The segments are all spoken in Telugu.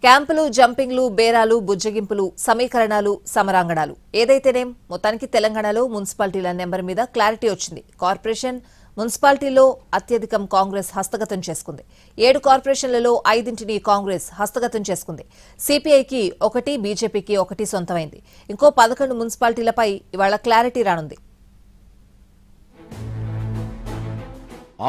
క్యాంపులు, జంపింగ్లు, బేరాలు, బుజ్జగింపులు, సమీకరణాలు, సమరాంగణాలు ఏదైతేనేం మొత్తానికి తెలంగాణలో మున్సిపాలిటీల నెంబర్ మీద క్లారిటీ వచ్చింది. కార్పొరేషన్, మున్సిపాలిటీలో అత్యధికం కాంగ్రెస్ హస్తగతం చేసుకుంది. 7 కార్పొరేషన్లలో 5ంటిని కాంగ్రెస్ హస్తగతం చేసుకుంది. సిపిఐకి 1, బీజేపీకి 1 సొంతమైంది. ఇంకో 11 మున్సిపాలిటీలపై ఇవాళ క్లారిటీ రానుంది.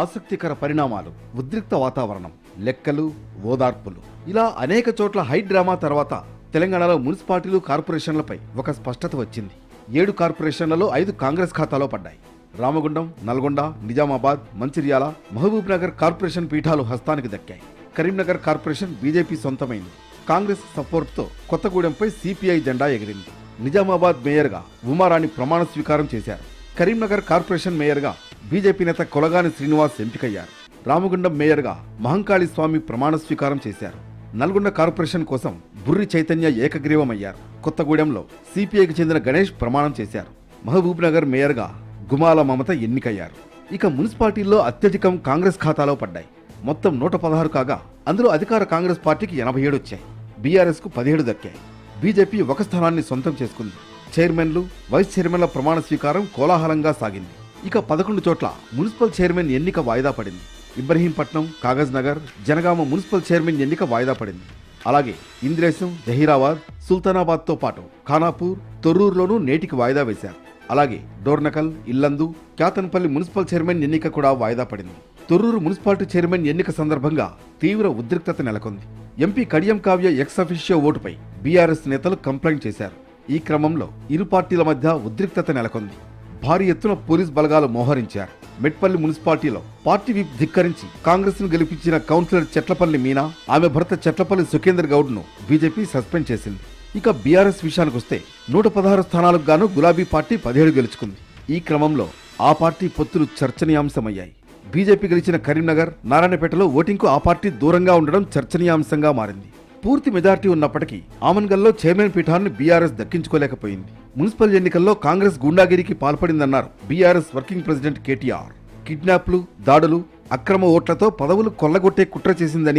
ఆసక్తికర పరిణామాలు, ఉద్రిక్త వాతావరణం, లెక్కలు, ఓదార్పులు, ఇలా అనేక చోట్ల హై డ్రామా తర్వాత తెలంగాణలో మున్సిపాలిటీలు, కార్పొరేషన్లపై ఒక స్పష్టత వచ్చింది. 7 కార్పొరేషన్లలో 5 కాంగ్రెస్ ఖాతాలో పడ్డాయి. రామగుండం, నల్గొండ, నిజామాబాద్, మంచిర్యాల, మహబూబ్ నగర్ కార్పొరేషన్ పీఠాలు హస్తానికి దక్కాయి. కరీంనగర్ కార్పొరేషన్ బీజేపీ సొంతమైంది. కాంగ్రెస్ సపోర్ట్తో కొత్తగూడెంపై సిపిఐ జెండా ఎగిరింది. నిజామాబాద్ మేయర్గా ఉమారాణి ప్రమాణ స్వీకారం చేశారు. కరీంనగర్ కార్పొరేషన్ మేయర్గా బీజేపీ నేత కొలగాని శ్రీనివాస్ ఎంపికయ్యారు. రామగుండం మేయర్గా మహంకాళి స్వామి ప్రమాణ స్వీకారం చేశారు. నల్గొండ కార్పొరేషన్ కోసం బుర్రి చైతన్య ఏకగ్రీవమయ్యారు. కొత్తగూడెంలో సిపిఐకి చెందిన గణేష్ ప్రమాణం చేశారు. మహబూబ్ నగర్ మేయర్గా గుమాల మమత ఎన్నికయ్యారు. ఇక మున్సిపాలిటీల్లో అత్యధికం కాంగ్రెస్ ఖాతాలో పడ్డాయి. మొత్తం 116 కాగా అందులో అధికార కాంగ్రెస్ పార్టీకి 87 వచ్చాయి. బీఆర్ఎస్ కు 17 దక్కాయి. బీజేపీ ఒక స్థానాన్ని సొంతం చేసుకుంది. చైర్మన్లు, వైస్ చైర్మన్ల ప్రమాణ స్వీకారం కోలాహలంగా సాగింది. ఇక 11 చోట్ల మున్సిపల్ చైర్మన్ ఎన్నిక వాయిదా పడింది. ఇబ్రహీంపట్నం, కాగజ్ నగర్, జనగామ మున్సిపల్ చైర్మన్ ఎన్నిక వాయిదా పడింది. అలాగే ఇంద్రేశం, జహీరాబాద్, సుల్తానాబాద్తో పాటు ఖానాపూర్, తొర్రూరులోనూ నేటికి వాయిదా వేశారు. అలాగే డోర్నకల్, ఇల్లందు, క్యాతన్పల్లి మున్సిపల్ చైర్మన్ ఎన్నిక కూడా వాయిదా పడింది. తొర్రూరు మున్సిపాలిటీ చైర్మన్ ఎన్నిక సందర్భంగా తీవ్ర ఉద్రిక్తత నెలకొంది. MP Kadiyam Kavya ex officio ఓటుపై బీఆర్ఎస్ నేతలు కంప్లైంట్ చేశారు. ఈ క్రమంలో ఇరు పార్టీల మధ్య ఉద్రిక్తత నెలకొంది. భారీ ఎత్తున పోలీస్ బలగాలు మోహరించారు. మెట్పల్లి మున్సిపాలిటీలో పార్టీ విప్ ధిక్కరించి కాంగ్రెస్ ను గెలిపించిన కౌన్సిలర్ చెట్లపల్లి మీనా, ఆమె భర్త చెట్లపల్లి సుఖేందర్ గౌడ్ ను బీజేపీ సస్పెండ్ చేసింది. ఇక బీఆర్ఎస్ విషయానికి వస్తే 116 స్థానాలకు గాను గులాబీ పార్టీ 17 గెలుచుకుంది. ఈ క్రమంలో ఆ పార్టీ పొత్తులు చర్చనీయాంశమయ్యాయి. బీజేపీ గెలిచిన కరీంనగర్, నారాయణపేటలో ఓటింగ్కు ఆ పార్టీ దూరంగా ఉండడం చర్చనీయాంశంగా మారింది. పూర్తి మెజార్టీ ఉన్నప్పటికీ ఆమన్గల్లో చైర్మన్ పీఠాన్ని బీఆర్ఎస్ దక్కించుకోలేకపోయింది. మున్సిపల్ ఎన్నికల్లో కాంగ్రెస్ గూండాగిరికి పాల్పడిందన్నారు బీఆర్ఎస్ వర్కింగ్ ప్రెసిడెంట్ కేటీఆర్. కిడ్నాప్లు, దాడులు, అక్రమ ఓట్లతో పదవులు కొల్లగొట్టే కుట్ర చేసిందని